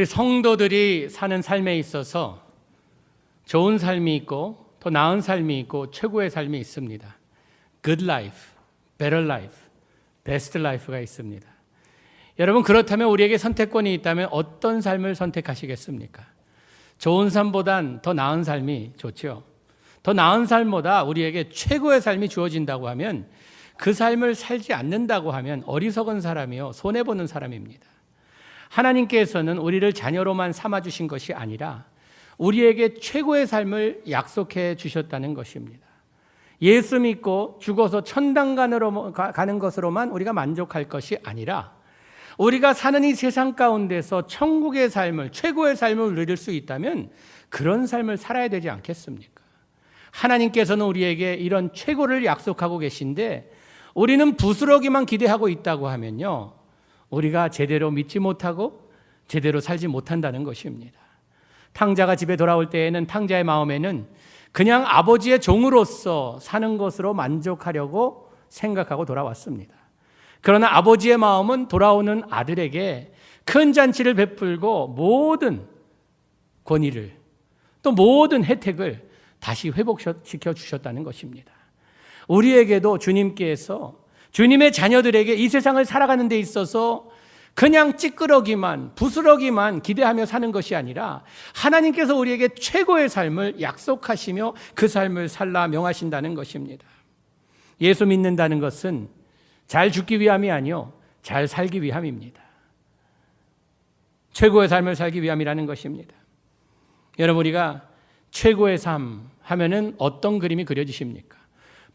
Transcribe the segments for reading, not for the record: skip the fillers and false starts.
우리 성도들이 사는 삶에 있어서 좋은 삶이 있고 더 나은 삶이 있고 최고의 삶이 있습니다. Good life, better life, best life가 있습니다. 여러분, 그렇다면 우리에게 선택권이 있다면 어떤 삶을 선택하시겠습니까? 좋은 삶보단 더 나은 삶이 좋죠. 더 나은 삶보다 우리에게 최고의 삶이 주어진다고 하면 그 삶을 살지 않는다고 하면 어리석은 사람이요, 손해보는 사람입니다. 하나님께서는 우리를 자녀로만 삼아주신 것이 아니라 우리에게 최고의 삶을 약속해 주셨다는 것입니다. 예수 믿고 죽어서 천당간으로 가는 것으로만 우리가 만족할 것이 아니라 우리가 사는 이 세상 가운데서 천국의 삶을, 최고의 삶을 누릴 수 있다면 그런 삶을 살아야 되지 않겠습니까? 하나님께서는 우리에게 이런 최고를 약속하고 계신데 우리는 부스러기만 기대하고 있다고 하면요, 우리가 제대로 믿지 못하고 제대로 살지 못한다는 것입니다. 탕자가 집에 돌아올 때에는 탕자의 마음에는 그냥 아버지의 종으로서 사는 것으로 만족하려고 생각하고 돌아왔습니다. 그러나 아버지의 마음은 돌아오는 아들에게 큰 잔치를 베풀고 모든 권위를, 또 모든 혜택을 다시 회복시켜 주셨다는 것입니다. 우리에게도 주님께서 주님의 자녀들에게 이 세상을 살아가는 데 있어서 그냥 찌끄러기만, 부스러기만 기대하며 사는 것이 아니라 하나님께서 우리에게 최고의 삶을 약속하시며 그 삶을 살라 명하신다는 것입니다. 예수 믿는다는 것은 잘 죽기 위함이 아니요, 잘 살기 위함입니다. 최고의 삶을 살기 위함이라는 것입니다. 여러분, 우리가 최고의 삶 하면은 어떤 그림이 그려지십니까?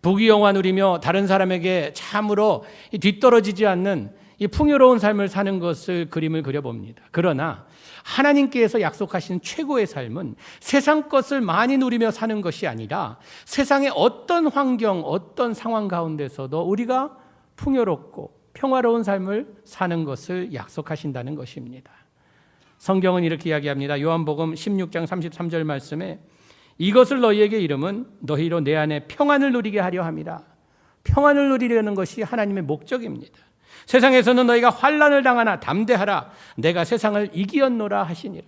부귀영화 누리며 다른 사람에게 참으로 뒤떨어지지 않는 이 풍요로운 삶을 사는 것을 그림을 그려봅니다. 그러나 하나님께서 약속하신 최고의 삶은 세상 것을 많이 누리며 사는 것이 아니라 세상의 어떤 환경, 어떤 상황 가운데서도 우리가 풍요롭고 평화로운 삶을 사는 것을 약속하신다는 것입니다. 성경은 이렇게 이야기합니다. 요한복음 16장 33절 말씀에 이것을 너희에게 이름은 너희로 내 안에 평안을 누리게 하려 함이라. 평안을 누리려는 것이 하나님의 목적입니다. 세상에서는 너희가 환난을 당하나 담대하라. 내가 세상을 이기었노라 하시니라.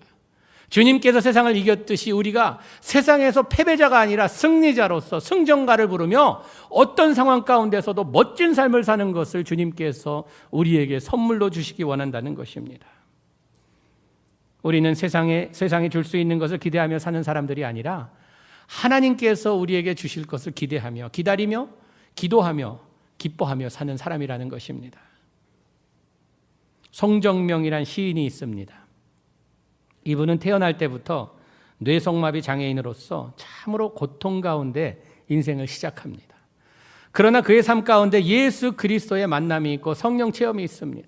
주님께서 세상을 이겼듯이 우리가 세상에서 패배자가 아니라 승리자로서 승전가를 부르며 어떤 상황 가운데서도 멋진 삶을 사는 것을 주님께서 우리에게 선물로 주시기 원한다는 것입니다. 우리는 세상이 줄 수 있는 것을 기대하며 사는 사람들이 아니라 하나님께서 우리에게 주실 것을 기대하며 기다리며 기도하며 기뻐하며 사는 사람이라는 것입니다. 송정명이란 시인이 있습니다. 이분은 태어날 때부터 뇌성마비 장애인으로서 참으로 고통 가운데 인생을 시작합니다. 그러나 그의 삶 가운데 예수 그리스도의 만남이 있고 성령 체험이 있습니다.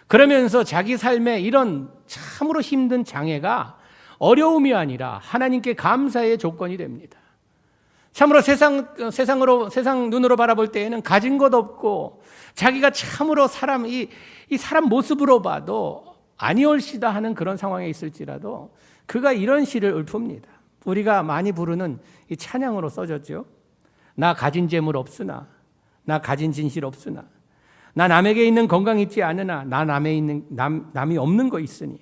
그러면서 자기 삶에 이런 참으로 힘든 장애가 어려움이 아니라 하나님께 감사의 조건이 됩니다. 참으로 세상 눈으로 바라볼 때에는 가진 것 없고 자기가 참으로 이 사람 모습으로 봐도 아니올시다 하는 그런 상황에 있을지라도 그가 이런 시를 읊습니다. 우리가 많이 부르는 이 찬양으로 써졌죠. 나 가진 재물 없으나, 나 가진 진실 없으나, 나 남에게 있는 건강 있지 않으나, 나 남이 없는 거 있으니,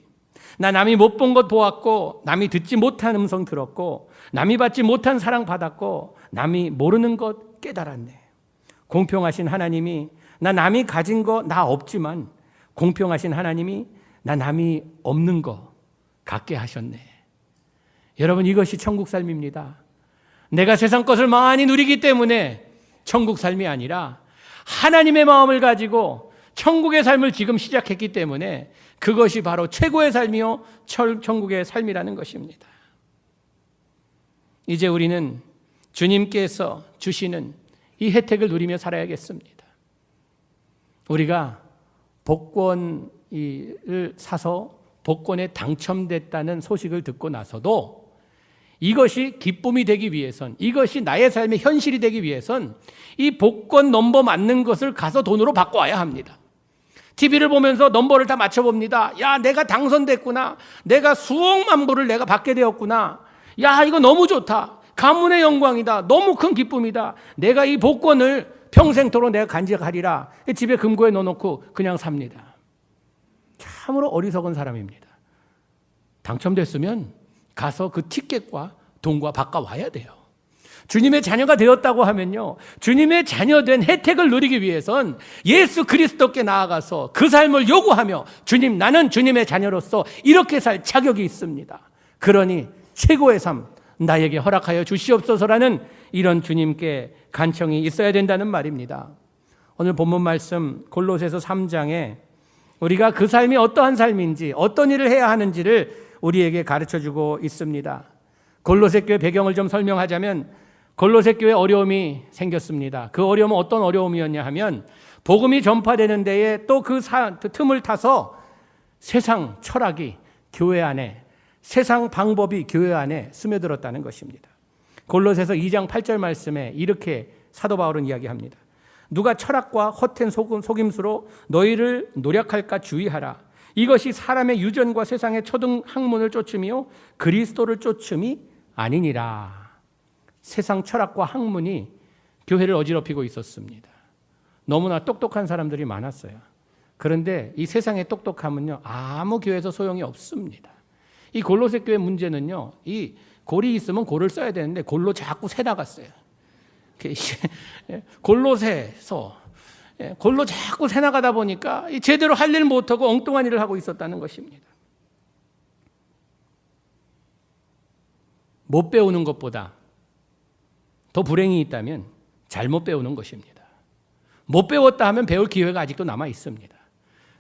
나 남이 못 본 것 보았고, 남이 듣지 못한 음성 들었고, 남이 받지 못한 사랑 받았고, 남이 모르는 것 깨달았네. 공평하신 하나님이 나 남이 가진 거 나 없지만 공평하신 하나님이 나 남이 없는 거 갖게 하셨네. 여러분, 이것이 천국 삶입니다. 내가 세상 것을 많이 누리기 때문에 천국 삶이 아니라 하나님의 마음을 가지고 천국의 삶을 지금 시작했기 때문에 그것이 바로 최고의 삶이요 천국의 삶이라는 것입니다. 이제 우리는 주님께서 주시는 이 혜택을 누리며 살아야겠습니다. 우리가 복권을 사서 복권에 당첨됐다는 소식을 듣고 나서도 이것이 기쁨이 되기 위해선, 이것이 나의 삶의 현실이 되기 위해선 이 복권 넘버 맞는 것을 가서 돈으로 바꿔와야 합니다. TV를 보면서 넘버를 다 맞춰봅니다. 야, 내가 당선됐구나. 내가 수억만 불을 내가 받게 되었구나. 야, 이거 너무 좋다. 가문의 영광이다. 너무 큰 기쁨이다. 내가 이 복권을 평생토록 내가 간직하리라. 집에 금고에 넣어놓고 그냥 삽니다. 참으로 어리석은 사람입니다. 당첨됐으면 가서 그 티켓과 돈과 바꿔와야 돼요. 주님의 자녀가 되었다고 하면요, 주님의 자녀된 혜택을 누리기 위해선 예수 그리스도께 나아가서 그 삶을 요구하며 주님, 나는 주님의 자녀로서 이렇게 살 자격이 있습니다. 그러니 최고의 삶 나에게 허락하여 주시옵소서라는 이런 주님께 간청이 있어야 된다는 말입니다. 오늘 본문 말씀 골로새서 3장에 우리가 그 삶이 어떠한 삶인지, 어떤 일을 해야 하는지를 우리에게 가르쳐주고 있습니다. 골로새 교회 배경을 좀 설명하자면 골로새 교회에 어려움이 생겼습니다. 그 어려움은 어떤 어려움이었냐 하면 복음이 전파되는 데에 또 그 틈을 타서 세상 철학이 교회 안에, 세상 방법이 교회 안에 스며들었다는 것입니다. 골로새서 2장 8절 말씀에 이렇게 사도 바울은 이야기합니다. 누가 철학과 헛된 속임수로 너희를 노력할까 주의하라. 이것이 사람의 유전과 세상의 초등 학문을 쫓음이요 그리스도를 쫓음이 아니니라. 세상 철학과 학문이 교회를 어지럽히고 있었습니다. 너무나 똑똑한 사람들이 많았어요. 그런데 이 세상의 똑똑함은요, 아무 교회에서 소용이 없습니다. 이 골로새 교회 문제는요, 이 골이 있으면 골을 써야 되는데 골로 자꾸 새 나갔어요. 골로새서 골로 자꾸 새 나가다 보니까 제대로 할 일 못하고 엉뚱한 일을 하고 있었다는 것입니다. 못 배우는 것보다 더 불행이 있다면 잘못 배우는 것입니다. 못 배웠다 하면 배울 기회가 아직도 남아 있습니다.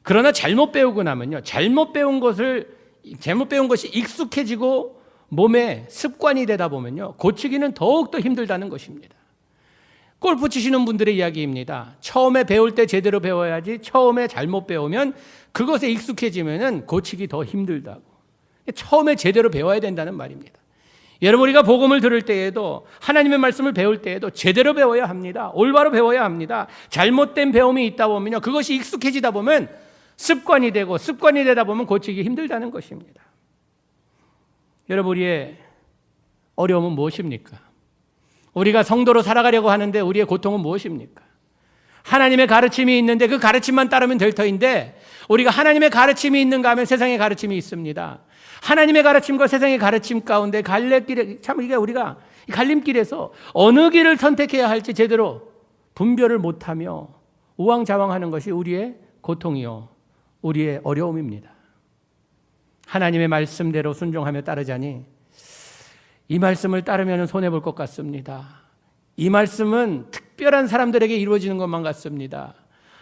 그러나 잘못 배우고 나면요, 잘못 배운 것이 익숙해지고 몸에 습관이 되다 보면요, 고치기는 더욱더 힘들다는 것입니다. 골프 치시는 분들의 이야기입니다. 처음에 배울 때 제대로 배워야지, 처음에 잘못 배우면 그것에 익숙해지면 고치기 더 힘들다고. 처음에 제대로 배워야 된다는 말입니다. 여러분, 우리가 복음을 들을 때에도, 하나님의 말씀을 배울 때에도 제대로 배워야 합니다. 올바로 배워야 합니다. 잘못된 배움이 있다 보면요, 그것이 익숙해지다 보면 습관이 되고, 습관이 되다 보면 고치기 힘들다는 것입니다. 여러분, 우리의 어려움은 무엇입니까? 우리가 성도로 살아가려고 하는데 우리의 고통은 무엇입니까? 하나님의 가르침이 있는데 그 가르침만 따르면 될 터인데, 우리가 하나님의 가르침이 있는가 하면 세상의 가르침이 있습니다. 하나님의 가르침과 세상의 가르침 가운데 갈래길에, 참 이게 우리가 갈림길에서 어느 길을 선택해야 할지 제대로 분별을 못하며 우왕좌왕하는 것이 우리의 고통이요, 우리의 어려움입니다. 하나님의 말씀대로 순종하며 따르자니 이 말씀을 따르면 손해볼 것 같습니다. 이 말씀은 특별한 사람들에게 이루어지는 것만 같습니다.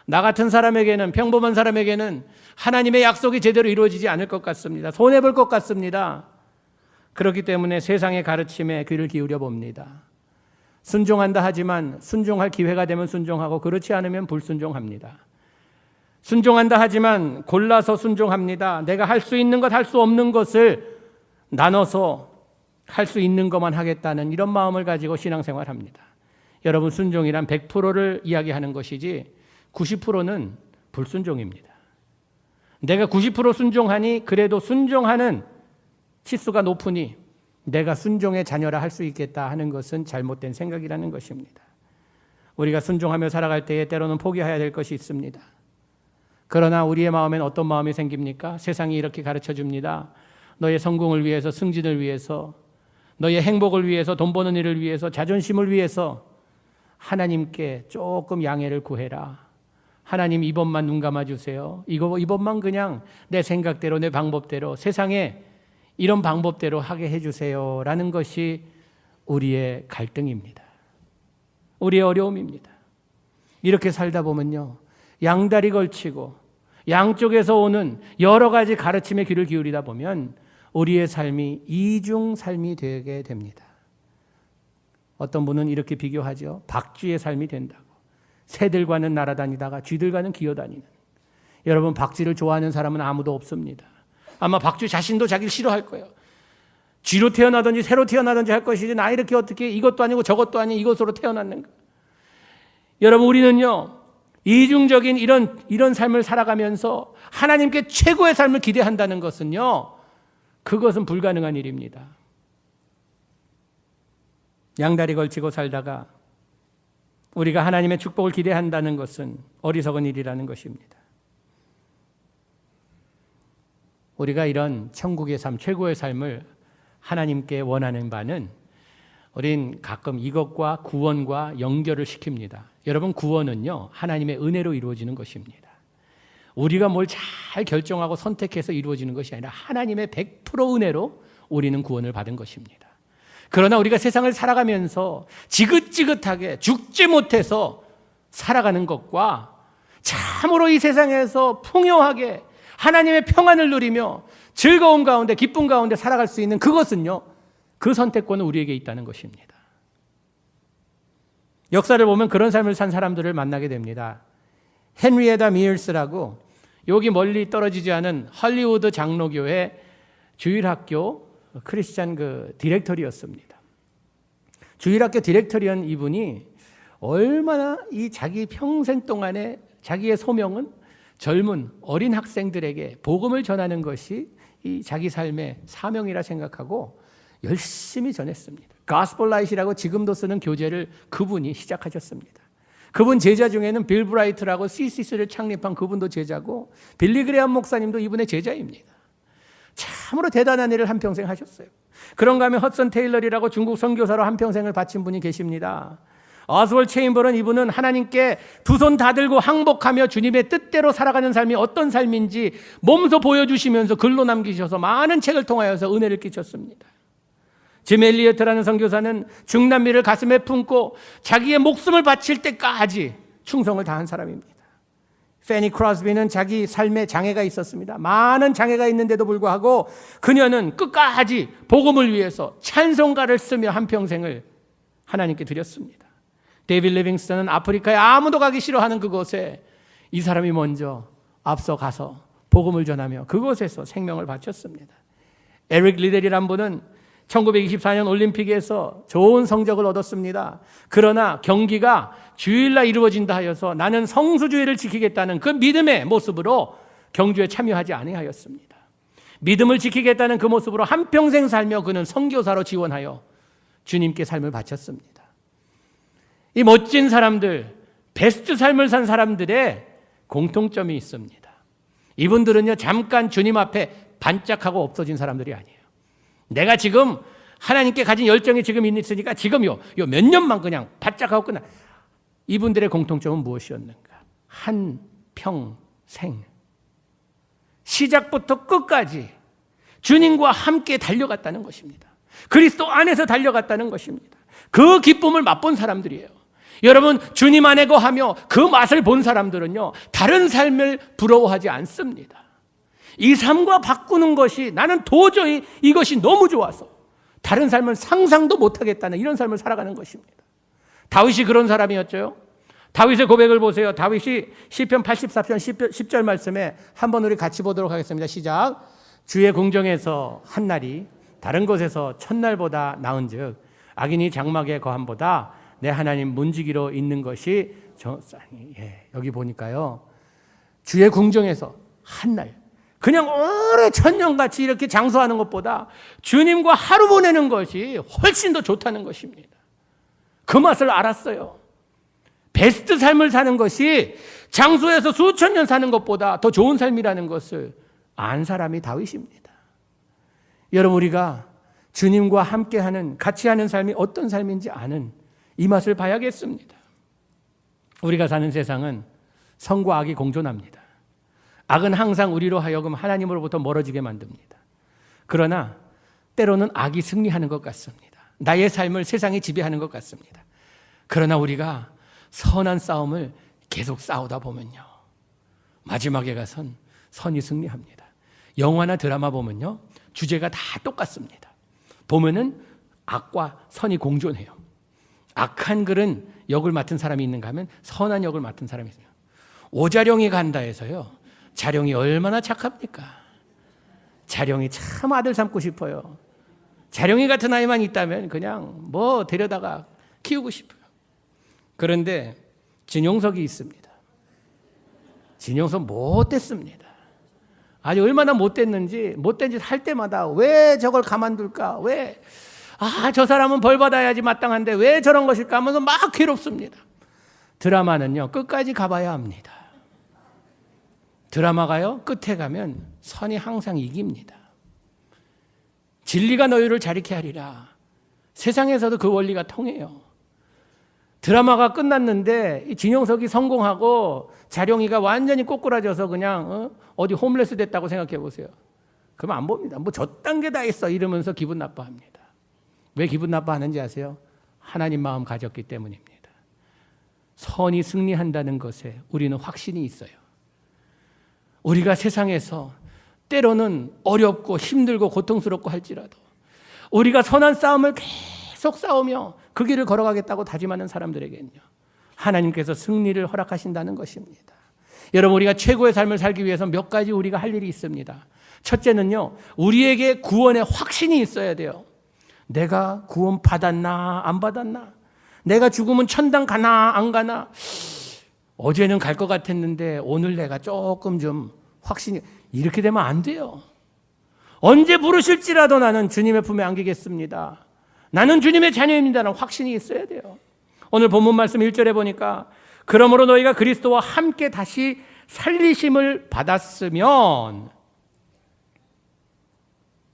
나 같은 사람에게는, 평범한 사람에게는 하나님의 약속이 제대로 이루어지지 않을 것 같습니다. 손해볼 것 같습니다. 그렇기 때문에 세상의 가르침에 귀를 기울여 봅니다. 순종한다 하지만 순종할 기회가 되면 순종하고, 그렇지 않으면 불순종합니다. 순종한다 하지만 골라서 순종합니다. 내가 할 수 있는 것, 할 수 없는 것을 나눠서 할 수 있는 것만 하겠다는 이런 마음을 가지고 신앙생활합니다. 여러분, 순종이란 100%를 이야기하는 것이지 90%는 불순종입니다. 내가 90% 순종하니 그래도 순종하는 치수가 높으니 내가 순종의 자녀라 할 수 있겠다 하는 것은 잘못된 생각이라는 것입니다. 우리가 순종하며 살아갈 때에 때로는 포기해야 될 것이 있습니다. 그러나 우리의 마음엔 어떤 마음이 생깁니까? 세상이 이렇게 가르쳐 줍니다. 너의 성공을 위해서, 승진을 위해서, 너의 행복을 위해서, 돈 버는 일을 위해서, 자존심을 위해서 하나님께 조금 양해를 구해라. 하나님, 이번만 눈 감아주세요. 이번만 그냥 내 생각대로, 내 방법대로, 세상에 이런 방법대로 하게 해주세요 라는 것이 우리의 갈등입니다. 우리의 어려움입니다. 이렇게 살다 보면요, 양다리 걸치고 양쪽에서 오는 여러 가지 가르침에 귀를 기울이다 보면 우리의 삶이 이중 삶이 되게 됩니다. 어떤 분은 이렇게 비교하죠. 박쥐의 삶이 된다고. 새들과는 날아다니다가 쥐들과는 기어다니는. 여러분, 박쥐를 좋아하는 사람은 아무도 없습니다. 아마 박쥐 자신도 자기를 싫어할 거예요. 쥐로 태어나든지 새로 태어나든지 할 것이지, 나 이렇게 어떻게 이것도 아니고 저것도 아닌 이것으로 태어났는가. 여러분, 우리는요, 이중적인 이런 삶을 살아가면서 하나님께 최고의 삶을 기대한다는 것은요, 그것은 불가능한 일입니다. 양다리 걸치고 살다가 우리가 하나님의 축복을 기대한다는 것은 어리석은 일이라는 것입니다. 우리가 이런 천국의 삶, 최고의 삶을 하나님께 원하는 바는 우린 가끔 이것과 구원과 연결을 시킵니다. 여러분, 구원은요, 하나님의 은혜로 이루어지는 것입니다. 우리가 뭘 잘 결정하고 선택해서 이루어지는 것이 아니라 하나님의 100% 은혜로 우리는 구원을 받은 것입니다. 그러나 우리가 세상을 살아가면서 지긋지긋하게 죽지 못해서 살아가는 것과 참으로 이 세상에서 풍요하게 하나님의 평안을 누리며 즐거움 가운데 기쁨 가운데 살아갈 수 있는 그것은요, 그 선택권은 우리에게 있다는 것입니다. 역사를 보면 그런 삶을 산 사람들을 만나게 됩니다. 헨리에타 미얼스라고 여기 멀리 떨어지지 않은 할리우드 장로교회 주일학교 크리스찬 디렉터리였습니다. 주일학교 디렉터리한 이분이 얼마나 이 자기 평생 동안에 자기의 소명은 젊은 어린 학생들에게 복음을 전하는 것이 이 자기 삶의 사명이라 생각하고 열심히 전했습니다. Gospel Light이라고 지금도 쓰는 교재를 그분이 시작하셨습니다. 그분 제자 중에는 빌 브라이트라고 CCC를 창립한 그분도 제자고 빌리 그레엄 목사님도 이분의 제자입니다. 참으로 대단한 일을 한평생 하셨어요. 그런가 하면 헛슨 테일러리라고 중국 선교사로 한평생을 바친 분이 계십니다. 어스월 체인버런, 이분은 하나님께 두 손 다 들고 항복하며 주님의 뜻대로 살아가는 삶이 어떤 삶인지 몸소 보여주시면서 글로 남기셔서 많은 책을 통하여서 은혜를 끼쳤습니다. 짐 엘리어트라는 선교사는 중남미를 가슴에 품고 자기의 목숨을 바칠 때까지 충성을 다한 사람입니다. 페니 크로스비는 자기 삶에 장애가 있었습니다. 많은 장애가 있는데도 불구하고 그녀는 끝까지 복음을 위해서 찬송가를 쓰며 한평생을 하나님께 드렸습니다. 데이빗 리빙스턴은 아프리카에 아무도 가기 싫어하는 그곳에 이 사람이 먼저 앞서 가서 복음을 전하며 그곳에서 생명을 바쳤습니다. 에릭 리델이란 분은 1924년 올림픽에서 좋은 성적을 얻었습니다. 그러나 경기가 주일날 이루어진다 하여서 나는 성수주의를 지키겠다는 그 믿음의 모습으로 경주에 참여하지 아니하였습니다. 믿음을 지키겠다는 그 모습으로 한평생 살며 그는 선교사로 지원하여 주님께 삶을 바쳤습니다. 이 멋진 사람들, 베스트 삶을 산 사람들의 공통점이 있습니다. 이분들은요, 잠깐 주님 앞에 반짝하고 없어진 사람들이 아니에요. 내가 지금 하나님께 가진 열정이 지금 있으니까 지금 요 몇 년만 그냥 바짝하고 끝나. 이분들의 공통점은 무엇이었는가? 한평생 시작부터 끝까지 주님과 함께 달려갔다는 것입니다. 그리스도 안에서 달려갔다는 것입니다. 그 기쁨을 맛본 사람들이에요. 여러분, 주님 안에 거하며 그 맛을 본 사람들은요, 다른 삶을 부러워하지 않습니다. 이 삶과 바꾸는 것이, 나는 도저히 이것이 너무 좋아서 다른 삶을 상상도 못하겠다는 이런 삶을 살아가는 것입니다. 다윗이 그런 사람이었죠. 다윗의 고백을 보세요. 다윗이 시편 84편 10절 말씀에 한번 우리 같이 보도록 하겠습니다. 시작. 주의 궁정에서 한 날이 다른 곳에서 첫날보다 나은즉 악인이 장막에 거함보다 내 하나님 문지기로 있는 것이 정상이. 여기 보니까요, 주의 궁정에서 한 날, 그냥 오래 천년같이 이렇게 장수하는 것보다 주님과 하루 보내는 것이 훨씬 더 좋다는 것입니다. 그 맛을 알았어요. 베스트 삶을 사는 것이 장수해서 수천 년 사는 것보다 더 좋은 삶이라는 것을 안 사람이 다윗입니다. 여러분, 우리가 주님과 함께하는, 같이 하는 삶이 어떤 삶인지 아는 이 맛을 봐야겠습니다. 우리가 사는 세상은 선과 악이 공존합니다. 악은 항상 우리로 하여금 하나님으로부터 멀어지게 만듭니다. 그러나 때로는 악이 승리하는 것 같습니다. 나의 삶을 세상이 지배하는 것 같습니다. 그러나 우리가 선한 싸움을 계속 싸우다 보면요, 마지막에 가선 선이 승리합니다. 영화나 드라마 보면요, 주제가 다 똑같습니다. 보면은 악과 선이 공존해요. 악한 글은 역을 맡은 사람이 있는가 하면 선한 역을 맡은 사람이 있어요. 오자룡이 간다 해서요, 자룡이 얼마나 착합니까? 자룡이 참 아들 삼고 싶어요. 자룡이 같은 아이만 있다면 그냥 뭐 데려다가 키우고 싶어요. 그런데 진용석이 있습니다. 진용석 못됐습니다. 아니, 얼마나 못됐는지, 못된 짓 할 때마다 왜 저걸 가만둘까? 왜? 저 사람은 벌 받아야지 마땅한데 왜 저런 것일까 하면서 막 괴롭습니다. 드라마는요, 끝까지 가봐야 합니다. 드라마가요, 끝에 가면 선이 항상 이깁니다. 진리가 너희를 자리케 하리라. 세상에서도 그 원리가 통해요. 드라마가 끝났는데 이 진영석이 성공하고 자룡이가 완전히 꼬꾸라져서 그냥 어디 홈레스 됐다고 생각해 보세요. 그러면 안 봅니다. 뭐 저딴 게 다 있어 이러면서 기분 나빠합니다. 왜 기분 나빠하는지 아세요? 하나님 마음 가졌기 때문입니다. 선이 승리한다는 것에 우리는 확신이 있어요. 우리가 세상에서 때로는 어렵고 힘들고 고통스럽고 할지라도 우리가 선한 싸움을 계속 싸우며 그 길을 걸어가겠다고 다짐하는 사람들에게는요, 하나님께서 승리를 허락하신다는 것입니다. 여러분, 우리가 최고의 삶을 살기 위해서 몇 가지 우리가 할 일이 있습니다. 첫째는요, 우리에게 구원의 확신이 있어야 돼요. 내가 구원 받았나 안 받았나? 내가 죽으면 천당 가나 안 가나? 어제는 갈 것 같았는데 오늘 내가 조금 좀 확신이, 이렇게 되면 안 돼요. 언제 부르실지라도 나는 주님의 품에 안기겠습니다. 나는 주님의 자녀입니다라는 확신이 있어야 돼요. 오늘 본문 말씀 1절에 보니까 그러므로 너희가 그리스도와 함께 다시 살리심을 받았으면,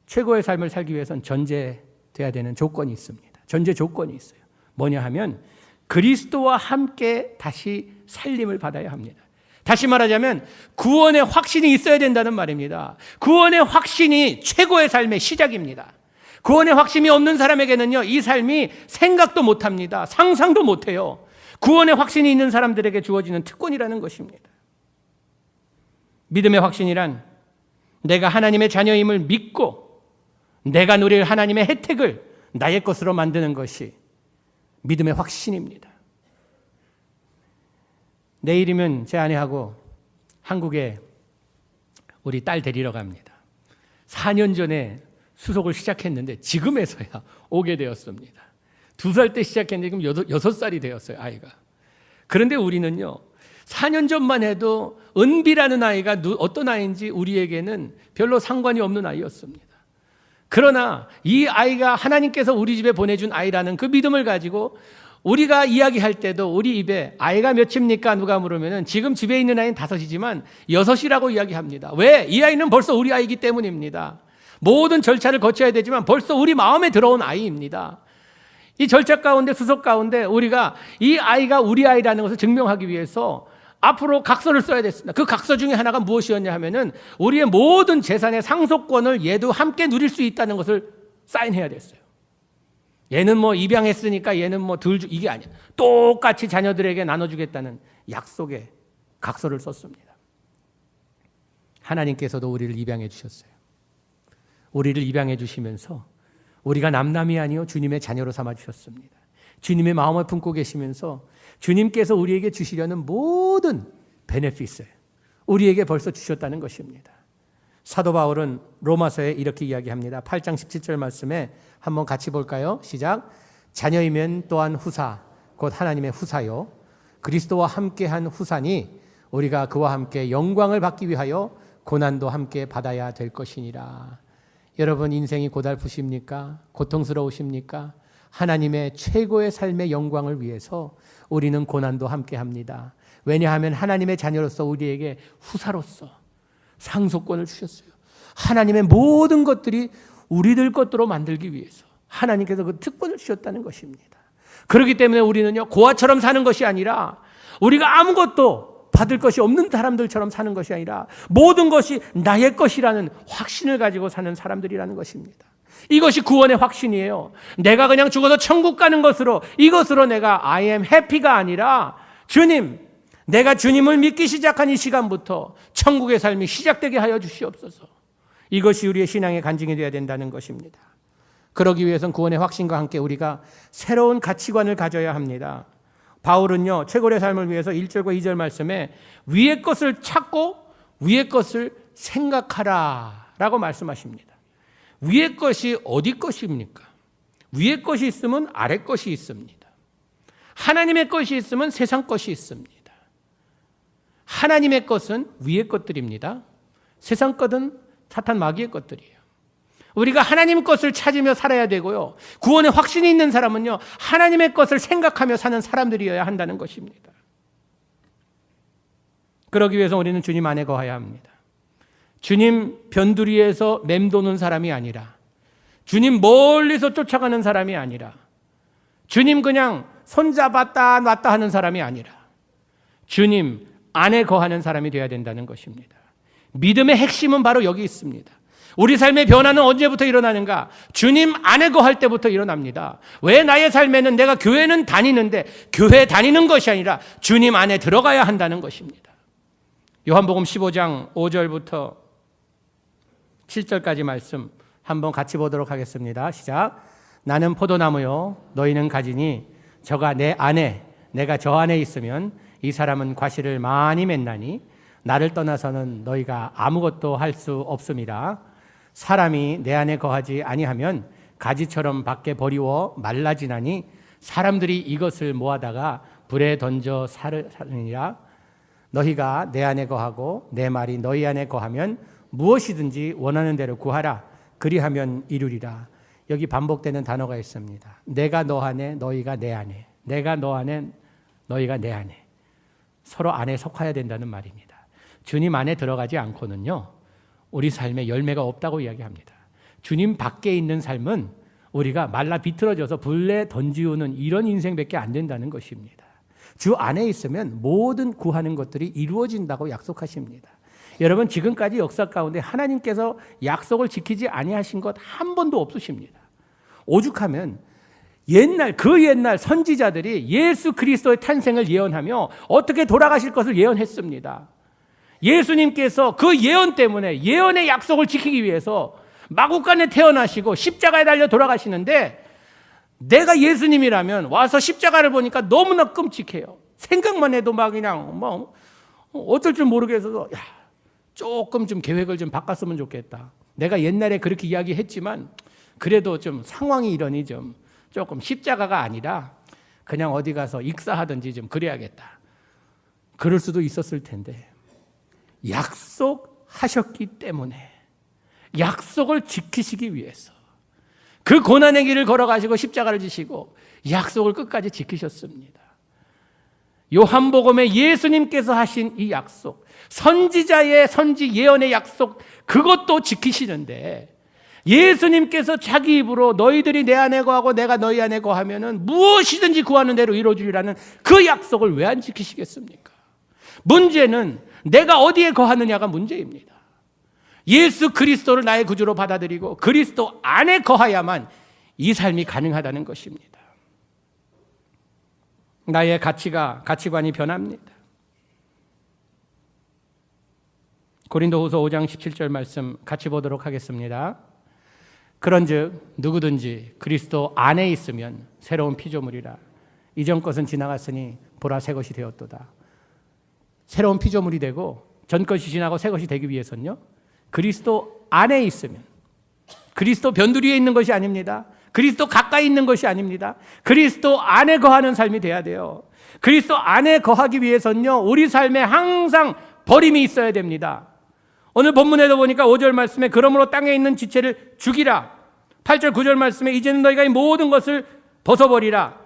최고의 삶을 살기 위해서는 전제돼야 되는 조건이 있습니다. 전제 조건이 있어요. 뭐냐 하면 그리스도와 함께 다시 살림을 받아야 합니다. 다시 말하자면 구원의 확신이 있어야 된다는 말입니다. 구원의 확신이 최고의 삶의 시작입니다. 구원의 확신이 없는 사람에게는요, 이 삶이 생각도 못합니다. 상상도 못해요. 구원의 확신이 있는 사람들에게 주어지는 특권이라는 것입니다. 믿음의 확신이란 내가 하나님의 자녀임을 믿고 내가 누릴 하나님의 혜택을 나의 것으로 만드는 것이 믿음의 확신입니다. 내일이면 제 아내하고 한국에 우리 딸 데리러 갑니다. 4년 전에 수속을 시작했는데 지금에서야 오게 되었습니다. 2살 때 시작했는데 지금 6살이 되었어요, 아이가. 그런데 우리는요, 4년 전만 해도 은비라는 아이가 어떤 아이인지 우리에게는 별로 상관이 없는 아이였습니다. 그러나 이 아이가 하나님께서 우리 집에 보내준 아이라는 그 믿음을 가지고 우리가 이야기할 때도 우리 입에 아이가 몇입니까? 누가 물으면 지금 집에 있는 아이는 5이지만 6이라고 이야기합니다. 왜? 이 아이는 벌써 우리 아이이기 때문입니다. 모든 절차를 거쳐야 되지만 벌써 우리 마음에 들어온 아이입니다. 이 절차 가운데, 수속 가운데 우리가 이 아이가 우리 아이라는 것을 증명하기 위해서 앞으로 각서를 써야 됐습니다. 그 각서 중에 하나가 무엇이었냐 하면은 우리의 모든 재산의 상속권을 얘도 함께 누릴 수 있다는 것을 사인해야 됐어요. 얘는 뭐 입양했으니까 얘는 뭐 이게 아니야. 똑같이 자녀들에게 나눠주겠다는 약속의 각서를 썼습니다. 하나님께서도 우리를 입양해 주셨어요. 우리를 입양해 주시면서 우리가 남남이 아니요 주님의 자녀로 삼아 주셨습니다. 주님의 마음을 품고 계시면서 주님께서 우리에게 주시려는 모든 베네핏을 우리에게 벌써 주셨다는 것입니다. 사도 바울은 로마서에 이렇게 이야기합니다. 8장 17절 말씀에 한번 같이 볼까요? 시작. 자녀이면 또한 후사, 곧 하나님의 후사요, 그리스도와 함께한 후사니 우리가 그와 함께 영광을 받기 위하여 고난도 함께 받아야 될 것이니라. 여러분, 인생이 고달프십니까? 고통스러우십니까? 하나님의 최고의 삶의 영광을 위해서 우리는 고난도 함께 합니다. 왜냐하면 하나님의 자녀로서 우리에게 후사로서 상속권을 주셨어요. 하나님의 모든 것들이 우리들 것으로 만들기 위해서 하나님께서 그 특권을 주셨다는 것입니다. 그렇기 때문에 우리는요, 고아처럼 사는 것이 아니라, 우리가 아무것도 받을 것이 없는 사람들처럼 사는 것이 아니라 모든 것이 나의 것이라는 확신을 가지고 사는 사람들이라는 것입니다. 이것이 구원의 확신이에요. 내가 그냥 죽어서 천국 가는 것으로, 이것으로 내가 I am happy가 아니라, 주님, 내가 주님을 믿기 시작한 이 시간부터 천국의 삶이 시작되게 하여 주시옵소서. 이것이 우리의 신앙의 간증이 되어야 된다는 것입니다. 그러기 위해서는 구원의 확신과 함께 우리가 새로운 가치관을 가져야 합니다. 바울은요, 최고의 삶을 위해서 1절과 2절 말씀에 위의 것을 찾고 위의 것을 생각하라 라고 말씀하십니다. 위의 것이 어디 것입니까? 위의 것이 있으면 아래 것이 있습니다. 하나님의 것이 있으면 세상 것이 있습니다. 하나님의 것은 위의 것들입니다. 세상 것은 사탄 마귀의 것들이에요. 우리가 하나님 것을 찾으며 살아야 되고요, 구원의 확신이 있는 사람은요, 하나님의 것을 생각하며 사는 사람들이어야 한다는 것입니다. 그러기 위해서 우리는 주님 안에 거해야 합니다. 주님 변두리에서 맴도는 사람이 아니라, 주님 멀리서 쫓아가는 사람이 아니라, 주님 그냥 손잡았다 놨다 하는 사람이 아니라 주님 안에 거하는 사람이 되어야 된다는 것입니다. 믿음의 핵심은 바로 여기 있습니다. 우리 삶의 변화는 언제부터 일어나는가? 주님 안에 거할 때부터 일어납니다. 왜 나의 삶에는 내가 교회는 다니는데 교회 다니는 것이 아니라 주님 안에 들어가야 한다는 것입니다. 요한복음 15장 5절부터 7절까지 말씀 한번 같이 보도록 하겠습니다. 시작. 나는 포도나무요 너희는 가지니 저가 내 안에 내가 저 안에 있으면 이 사람은 과실을 많이 맺나니 나를 떠나서는 너희가 아무것도 할 수 없음이라. 사람이 내 안에 거하지 아니하면 가지처럼 밖에 버리워 말라지나니 사람들이 이것을 모아다가 불에 던져 사르니라. 너희가 내 안에 거하고 내 말이 너희 안에 거하면 무엇이든지 원하는 대로 구하라. 그리하면 이루리라. 여기 반복되는 단어가 있습니다. 내가 너 안에 너희가 내 안에, 내가 너 안에 너희가 내 안에, 서로 안에 속해야 된다는 말입니다. 주님 안에 들어가지 않고는요 우리 삶에 열매가 없다고 이야기합니다. 주님 밖에 있는 삶은 우리가 말라 비틀어져서 불에 던지우는 이런 인생밖에 안 된다는 것입니다. 주 안에 있으면 모든 구하는 것들이 이루어진다고 약속하십니다. 여러분, 지금까지 역사 가운데 하나님께서 약속을 지키지 아니하신 것 한 번도 없으십니다. 오죽하면 그 옛날 선지자들이 예수 그리스도의 탄생을 예언하며 어떻게 돌아가실 것을 예언했습니다. 예수님께서 그 예언 때문에 예언의 약속을 지키기 위해서 마구간에 태어나시고 십자가에 달려 돌아가시는데, 내가 예수님이라면 와서 십자가를 보니까 너무나 끔찍해요. 생각만 해도 막 그냥 어쩔 줄 모르겠어서 조금 좀 계획을 좀 바꿨으면 좋겠다. 내가 옛날에 그렇게 이야기했지만 그래도 좀 상황이 이러니 조금 십자가가 아니라 그냥 어디 가서 익사하든지 좀 그래야겠다. 그럴 수도 있었을 텐데 약속하셨기 때문에, 약속을 지키시기 위해서 그 고난의 길을 걸어가시고 십자가를 지시고 약속을 끝까지 지키셨습니다. 요한복음에 예수님께서 하신 이 약속, 선지자의 선지 예언의 약속, 그것도 지키시는데 예수님께서 자기 입으로 너희들이 내 안에 거하고 내가 너희 안에 거하면은 무엇이든지 구하는 대로 이루어주리라는 그 약속을 왜 안 지키시겠습니까? 문제는 내가 어디에 거하느냐가 문제입니다. 예수 그리스도를 나의 구주로 받아들이고 그리스도 안에 거하야만 이 삶이 가능하다는 것입니다. 나의 가치관이 변합니다. 고린도후서 5장 17절 말씀 같이 보도록 하겠습니다. 그런즉 누구든지 그리스도 안에 있으면 새로운 피조물이라. 이전 것은 지나갔으니 보라 새 것이 되었도다. 새로운 피조물이 되고 전 것이 지나고 새 것이 되기 위해서는요 그리스도 안에 있으면, 그리스도 변두리에 있는 것이 아닙니다. 그리스도 가까이 있는 것이 아닙니다. 그리스도 안에 거하는 삶이 돼야 돼요. 그리스도 안에 거하기 위해서는요 우리 삶에 항상 버림이 있어야 됩니다. 오늘 본문에도 보니까 5절 말씀에 그러므로 땅에 있는 지체를 죽이라. 8절 9절 말씀에 이제는 너희가 이 모든 것을 벗어버리라.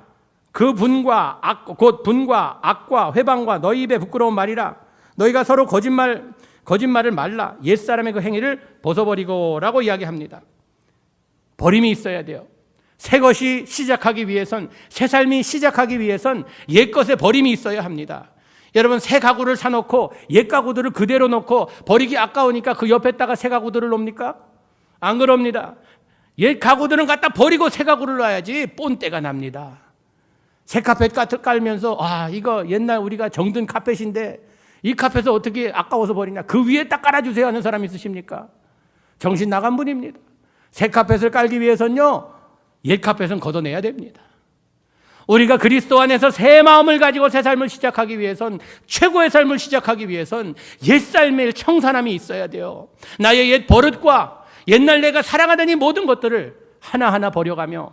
그 분과 곧 분과 악과 회방과 너희 입에 부끄러운 말이라. 너희가 서로 거짓말을 말라. 옛사람의 그 행위를 벗어버리고 라고 이야기합니다. 버림이 있어야 돼요. 새 것이 시작하기 위해선, 새 삶이 시작하기 위해선 옛것에 버림이 있어야 합니다. 여러분, 새 가구를 사놓고 옛 가구들을 그대로 놓고 버리기 아까우니까 그 옆에다가 새 가구들을 놓습니까? 안 그럽니다. 옛 가구들은 갖다 버리고 새 가구를 놔야지 본때가 납니다. 새 카펫 깔면서 이거 옛날 우리가 정든 카펫인데 이 카펫을 어떻게 아까워서 버리냐, 그 위에 딱 깔아주세요 하는 사람 있으십니까? 정신 나간 분입니다. 새 카펫을 깔기 위해서는요 옛 카펫은 걷어내야 됩니다. 우리가 그리스도 안에서 새 마음을 가지고 새 삶을 시작하기 위해선, 최고의 삶을 시작하기 위해선 옛 삶의 청산함이 있어야 돼요. 나의 옛 버릇과 옛날 내가 사랑하던 이 모든 것들을 하나하나 버려가며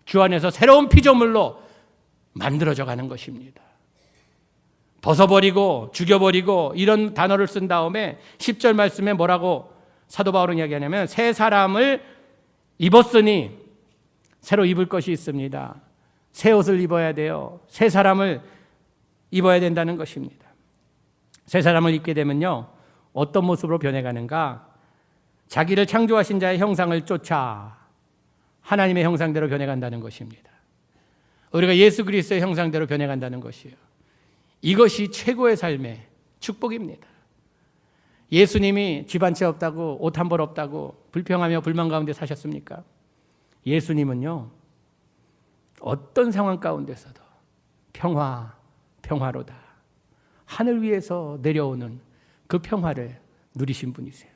주 안에서 새로운 피조물로 만들어져 가는 것입니다. 벗어버리고 죽여버리고 이런 단어를 쓴 다음에 10절 말씀에 뭐라고 사도 바울은 이야기하냐면, 새 사람을 입었으니 새로 입을 것이 있습니다. 새 옷을 입어야 돼요. 새 사람을 입어야 된다는 것입니다. 새 사람을 입게 되면요, 어떤 모습으로 변해가는가? 자기를 창조하신 자의 형상을 쫓아 하나님의 형상대로 변해간다는 것입니다. 우리가 예수 그리스도의 형상대로 변해간다는 것이에요. 이것이 최고의 삶의 축복입니다. 예수님이 집 한 채 없다고, 옷 한 벌 없다고 불평하며 불만 가운데 사셨습니까? 예수님은요, 어떤 상황 가운데서도 평화로다. 하늘 위에서 내려오는 그 평화를 누리신 분이세요.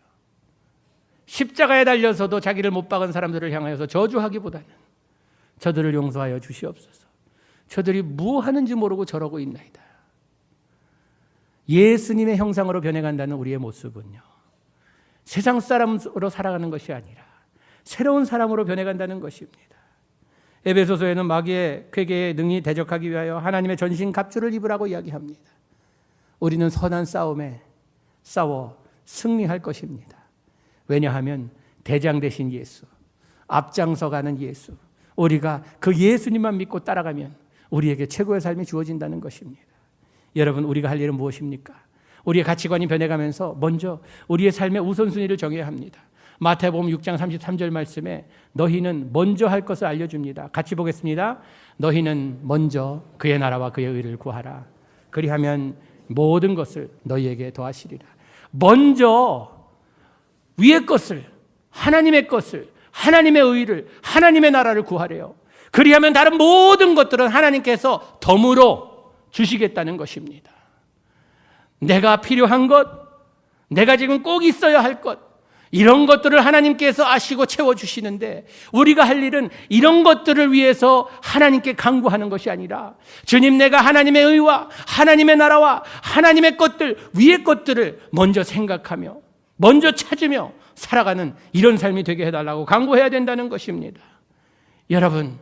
십자가에 달려서도 자기를 못 박은 사람들을 향하여서 저주하기보다는 저들을 용서하여 주시옵소서. 저들이 뭐 하는지 모르고 저러고 있나이다. 예수님의 형상으로 변해간다는 우리의 모습은요, 세상 사람으로 살아가는 것이 아니라 새로운 사람으로 변해간다는 것입니다. 에베소서에는 마귀의 쾌계에 능히 대적하기 위하여 하나님의 전신 갑주를 입으라고 이야기합니다. 우리는 선한 싸움에 싸워 승리할 것입니다. 왜냐하면 대장 되신 예수, 앞장서 가는 예수, 우리가 그 예수님만 믿고 따라가면 우리에게 최고의 삶이 주어진다는 것입니다. 여러분, 우리가 할 일은 무엇입니까? 우리의 가치관이 변해가면서 먼저 우리의 삶의 우선순위를 정해야 합니다. 마태복음 6장 33절 말씀에 너희는 먼저 할 것을 알려줍니다. 같이 보겠습니다. 너희는 먼저 그의 나라와 그의 의를 구하라. 그리하면 모든 것을 너희에게 더하시리라. 먼저 위의 것을, 하나님의 것을, 하나님의 의를, 하나님의 나라를 구하래요. 그리하면 다른 모든 것들은 하나님께서 덤으로 주시겠다는 것입니다. 내가 필요한 것, 내가 지금 꼭 있어야 할 것, 이런 것들을 하나님께서 아시고 채워주시는데 우리가 할 일은 이런 것들을 위해서 하나님께 간구하는 것이 아니라 주님, 내가 하나님의 의와 하나님의 나라와 하나님의 것들, 위의 것들을 먼저 생각하며 먼저 찾으며 살아가는 이런 삶이 되게 해달라고 간구해야 된다는 것입니다. 여러분,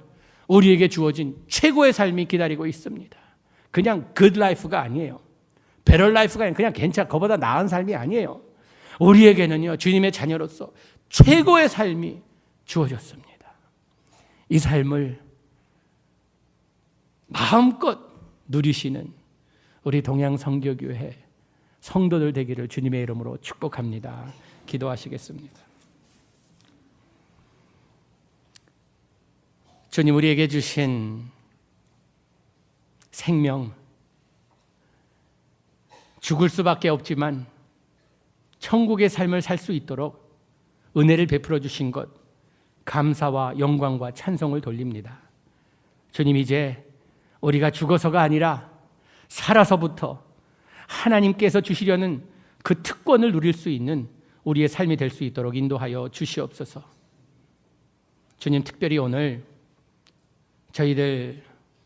우리에게 주어진 최고의 삶이 기다리고 있습니다. 그냥 good life가 아니에요. better life가 아니에요. 그냥 괜찮아, 그보다 나은 삶이 아니에요. 우리에게는요, 주님의 자녀로서 최고의 삶이 주어졌습니다. 이 삶을 마음껏 누리시는 우리 동양성교교회 성도들 되기를 주님의 이름으로 축복합니다. 기도하시겠습니다. 주님, 우리에게 주신 생명, 죽을 수밖에 없지만 천국의 삶을 살 수 있도록 은혜를 베풀어 주신 것, 감사와 영광과 찬송을 돌립니다. 주님, 이제 우리가 죽어서가 아니라 살아서부터 하나님께서 주시려는 그 특권을 누릴 수 있는 우리의 삶이 될 수 있도록 인도하여 주시옵소서. 주님, 특별히 오늘 저희들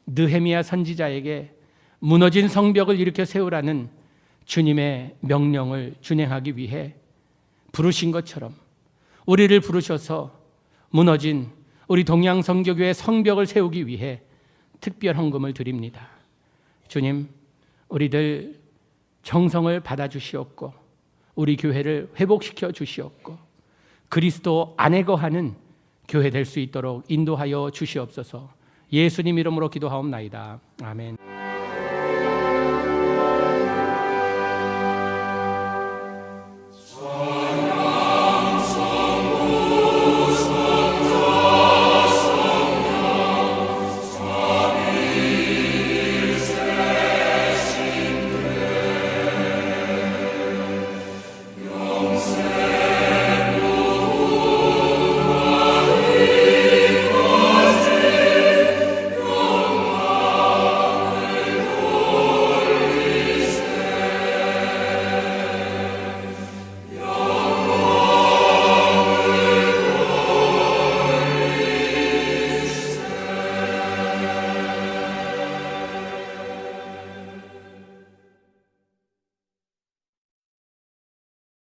느헤미야 선지자에게 무너진 성벽을 일으켜 세우라는 주님의 명령을 준행하기 위해 부르신 것처럼 우리를 부르셔서 무너진 우리 동양성교교의 성벽을 세우기 위해 특별 헌금을 드립니다. 주님, 우리들 정성을 받아주시옵고 우리 교회를 회복시켜 주시옵고 그리스도 안에 거하는 교회 될 수 있도록 인도하여 주시옵소서. 예수님 이름으로 기도하옵나이다. 아멘.